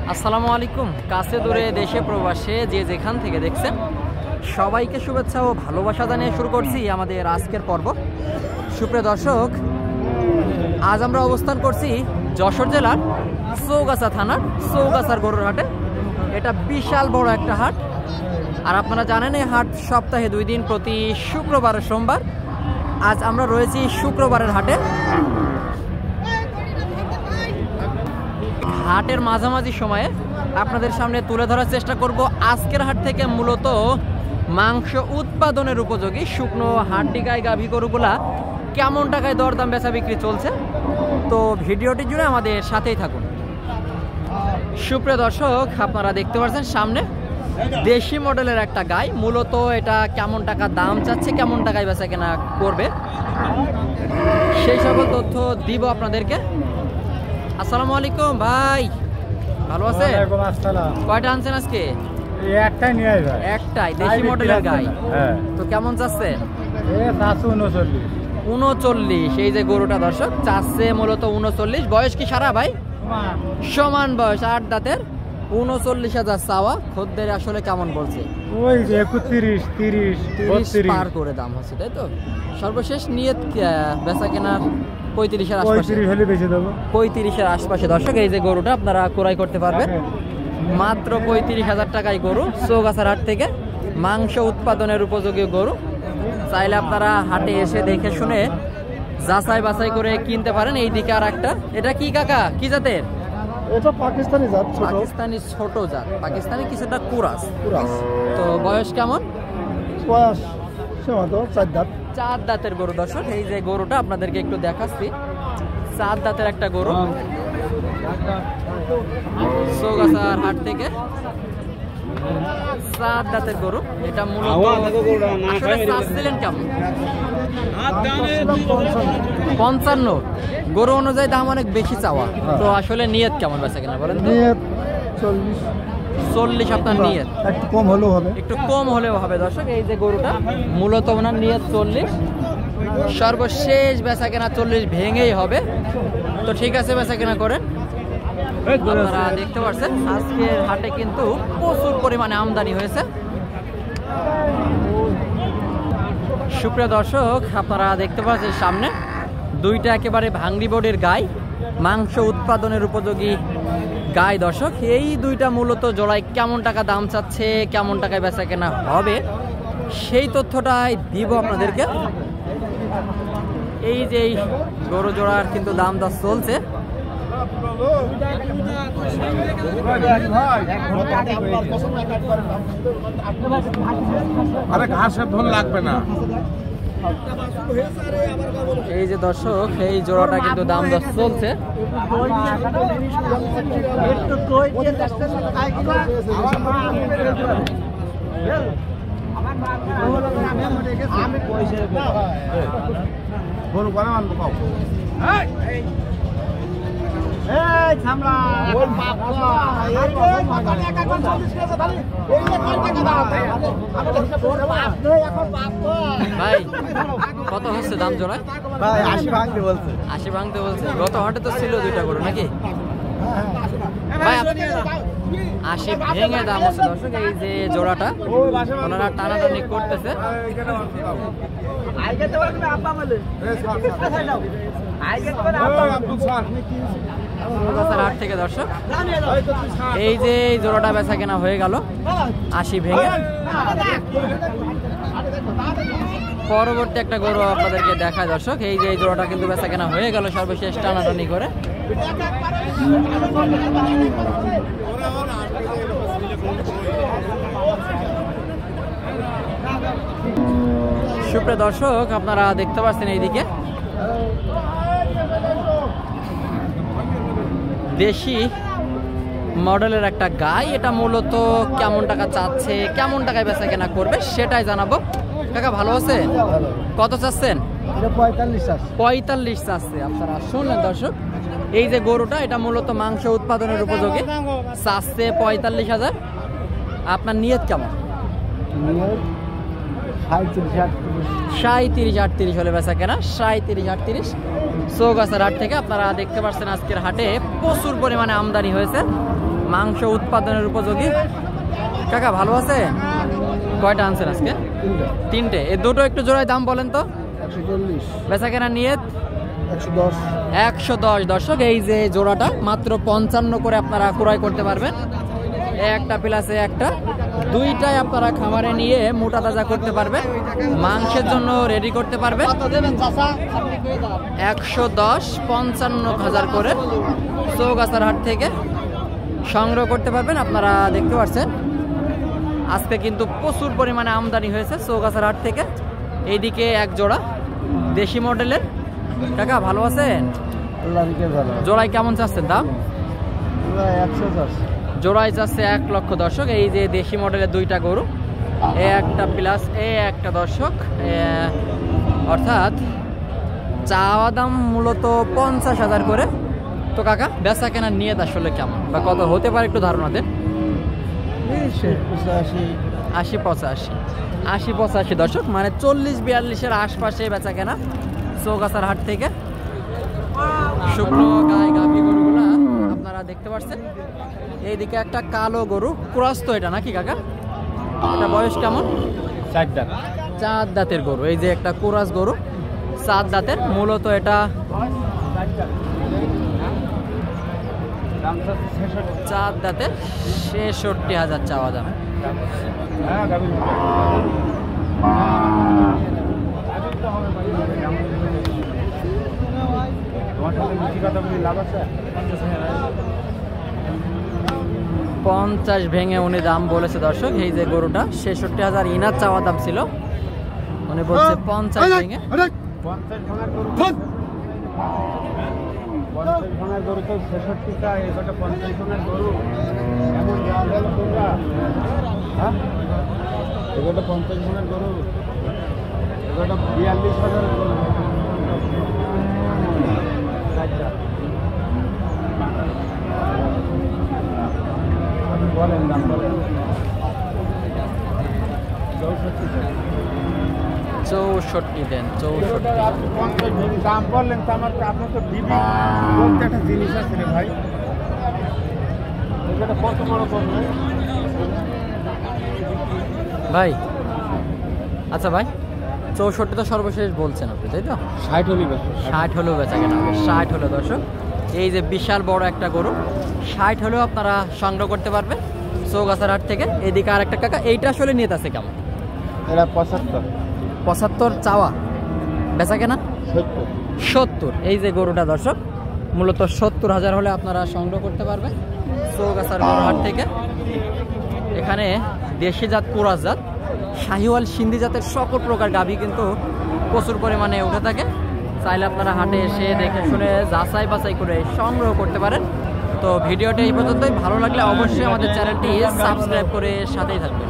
আসসালামু আলাইকুম। কাছে দূরে দেশে প্রবাসে যে যেখান থেকে দেখছেন সবাইকে শুভেচ্ছা ও ভালোবাসা জানিয়ে শুরু করছি আমাদের আজকের পর্ব। সুপ্রিয় দর্শক, আজ আমরা অবস্থান করছি যশোর জেলার চৌগাছা থানার চৌগাছার গরুর হাটে। এটা বিশাল বড় একটা হাট, আর আপনারা জানেন এই হাট সপ্তাহে 2 দিন, প্রতি শুক্রবার ও সোমবার। আজ আমরা রয়েছি শুক্রবারের হাটে। হাটের মাঝামাঝি সময়ে আপনাদের সামনে তুলে ধরার চেষ্টা করব আজকের হাট থেকে মূলত মাংস উৎপাদনের উপযোগী শুকনো হাড্ডি গাই গাভী গরুগুলা কেমন টাকায় দরদাম বেচা বিক্রি চলছে। তো ভিডিওটি জুড়ে আমাদের সাথেই থাকুন। সুপ্রিয় দর্শক, আপনারা দেখতে পাচ্ছেন সামনে দেশি মডেলের একটা গাই। মূলত এটা কেমন টাকা দাম চাচ্ছে, কেমন টাকায় বেচা কেনা করবে, সেই সকল তথ্য দিব আপনাদেরকে। আসসালামু আলাইকুম ভাই, ভালো আছে? কয়টা আনছেন আজকে? একটাই নিয়ে আসবে। একটাই দেশি মডেলের গাই। তো কেমন চাচ্ছে? 39। এই যে গরুটা দর্শক চাচ্ছে মূলত 39। বয়স কি সারা ভাই? সমান বয়স, 8 দাঁতের। 39,000 চাওয়া। খদ্দের আসলে কেমন বলছে? ওই 31, 30 পার করে দাম হচ্ছে, তাই তো? সর্বশেষ নিয়ত বেচা কেনার 35-এর আশপাশে। 35 হলে বেচে দেবো। 35-এর আশপাশে দর্শক এই যে গরুটা আপনারা ক্রয় করতে পারবেন মাত্র 35,000 টাকায় গরু চৌগাছার হাট থেকে। মাংস উৎপাদনের উপযোগী গরু। চাইলে আপনারা হাটে এসে দেখে শুনে যাচাই বাছাই করে কিনতে পারেন। এই দিকে আর একটা, এটা কি কাকা, কি জাতের? এটা পাকিস্তানি জাত, পাকিস্তানি ছোট জাত, পাকিস্তানি কিছুটা কুরাস। তো বয়স কেমন? বয়স সীমান্ত 4 দাঁত। 4 দাঁতের গরু দর্শক। এই যে গরুটা আপনাদেরকে একটু দেখাচ্ছি, 4 দাঁতের একটা গরু চৌগাছার হাট থেকে। 4 দাঁতের গরু। এটা মূলত আসলে চাচ্ছিলেন কেমন? 55। গরু অনুযায়ী দাম অনেক বেশি চাওয়া। তো আসলে নিয়ত কেমন বেচা কেনা বলেন? নিয়ত 40 আপনার নিয়ত? একটু কম হলেও হবে। একটু কম হলেও হবে দর্শক। এই যে গরুটা মূলত ওনার নিয়ত 40। সর্বশেষ বেচা কেনা 40 ভেঙেই হবে। তো ঠিক আছে, বেচা কেনা করেন। আপনারা দেখতে পাচ্ছেন আজকের হাটে কিন্তু প্রচুর পরিমাণে আমদানি হয়েছে। সুপ্রিয় দর্শক, আপনারা দেখতে পাচ্ছেন সামনে দুইটা একেবারে ভাঙড়ি বোর্ডের গাই, মাংস উৎপাদনের উপযোগী গাই দর্শক। এই দুইটা মূলত জোড়ায় কেমন টাকা দাম চাচ্ছে, কেমন টাকায় বেচা কেনা হবে, সেই তথ্যটাই দিব আপনাদেরকে। এই যে গরু জোড়ার কিন্তু দাম দর চলছে। আরে ঘাসের ধন লাগবে না। এই যে দর্শক, এই জোড়াটা কিন্তু দাম দর চলছে। ভাই কত হচ্ছে দাম জোড়ায়? 80 ভাঙতে বলছে। 80 ভাঙতে বলছে। গত হাটে তো ছিল 2টা গরু নাকি ভাই? 80 ভেঙে দাম হচ্ছে দর্শক। এই যে জোড়াটা ওনারা টানাটানি করতেছে। হাট থেকে দর্শক এই যে জোড়াটা বেচা কেনা হয়ে গেল 80 ভেঙে। পরবর্তী একটা গরু আপনাদেরকে দেখায় দর্শক। এই যে জোড়াটা কিন্তু বেচা কেনা হয়ে গেল সর্বশেষ টানাটানি করে। সুপ্রিয় দর্শক, আপনারা দেখতে পাচ্ছেন এইদিকে দেশি মডেলের একটা গাই। এটা মূলত কেমন টাকা চাচ্ছে, কেমন টাকায় বেচা কেনা করবে সেটাই জানাবো। কাকা ভালো আছে? কত চাচ্ছেন? 45 চাচ্ছে। আপনারা শুনলেন দর্শক, এই যে গরুটা এটা মূলত মাংস উৎপাদনের উপযোগী, চাচ্ছে 45,000। আপনার নিয়ত কেমন? 37-38 হলে বেচা কেনা। 37-38 চৌগাছার হাট থেকে। আপনারা দেখতে পাচ্ছেন আজকের হাটে প্রচুর পরিমাণে আমদানি হয়েছে। মাংস উৎপাদনের উপযোগী। কাকা ভালো আছে? কয়টা আনছেন আজকে? তিনটে। এই দুটো একটু জোড়ায় দাম বলেন তো। 140, বেচা কেনা নিয়ত 110, 110। দর্শক এই যে জোড়াটা মাত্র 55 করে আপনারা ক্রয় করতে পারবেন। একটা প্লাসে একটা, দুইটাই আপনারা খামারে নিয়ে মোটা তাজা করতে পারবেন, মাংসের জন্য রেডি করতে পারবেন। 110, 55,000 করে চৌগাছার হাট থেকে সংগ্রহ করতে পারবেন। আপনারা দেখতে পাচ্ছেন আজকে কিন্তু প্রচুর পরিমাণে আমদানি হয়েছে চৌগাছার হাট থেকে। এইদিকে এক জোড়া দেশি মডেলের। কাকা ভালো আছেন? জোড়ায় কেমন চাচ্ছেন দাম? 110, জোড়ায় চাচ্ছে 1 লক্ষ। দর্শক এই যে দেশি মডেলের দুইটা গরু, এ একটা প্লাস এ একটা। দর্শক অর্থাৎ চাওয়া দাম মূলত 50,000 করে। তো কাকা বেচা কেনার নিয়ত আসলে কেমন বা কত হতে পারে একটু ধারণা দেন। 80-85। দর্শক মানে 40-42-এর আশপাশে বেচা কেনা চৌগাছার হাট থেকে। শুকনো গায়ে গাভী গরুগুলা আপনারা দেখতে পাচ্ছেন। এইদিকে একটা কালো গরু ক্রস তো এটা নাকি কাকা? এটা বয়স কেমন? 4 দাঁত। 4 দাঁতের গরু। এই যে একটা ক্রস গরু 4 দাঁতের। মূলত এটা 4 দাঁতের, 66,000 চাওয়া দাম। পঞ্চাশ ভেঙে উনি দাম বলেছে। দর্শক এই যে গরুটা 66,000 ইনার চাওয়া দাম ছিল, উনি বলছে 50 ভেঙে। 50 ভাঙার গরু তো 66টা, এটা 50 ভাঙার গরু এমন দাম বলো তোমরা? হ্যাঁ, এটা 50 ভাঙার গরু, এটা 42,000 গরু। বলেন দাম বলেন। 64 দেন। 64 আপনি 50 ভেঙে দাম বললেন তো আমার, আপনার তো বিবি বলতে একটা জিনিস আছে রে ভাই। এটা কত বড় কম ভাই? আচ্ছা ভাই, 64 তো সর্বশেষ বলছেন আপনি, তাই তো? 60 হলি বেশ, 60 হলেও বেচা কেনা হবে। 60 হলো। দর্শক এই যে বিশাল বড় একটা গরু 60 হলেও আপনারা সংগ্রহ করতে পারবেন চৌগাছার হাট থেকে। এদিকে আর একটা কাকা, এইটা আসলে নিয়ত আছে কেমন? এটা 75, 75 চাওয়া, বেচা কেনা 70। এই যে গরুটা দর্শক মূলত 70,000 হলে আপনারা সংগ্রহ করতে পারবেন চৌগাছার গরুর হাট থেকে। এখানে দেশি জাত, কুরাস জাত, শাহিওয়াল, সিন্ধি জাতের সকল প্রকার গাভী কিন্তু প্রচুর পরিমাণে উঠে থাকে। চাইলে আপনারা হাটে এসে দেখে শুনে যাচাই বাছাই করে সংগ্রহ করতে পারেন। তো ভিডিওটা এই পর্যন্তই। ভালো লাগলে অবশ্যই আমাদের চ্যানেলটি সাবস্ক্রাইব করে সাথেই থাকবেন।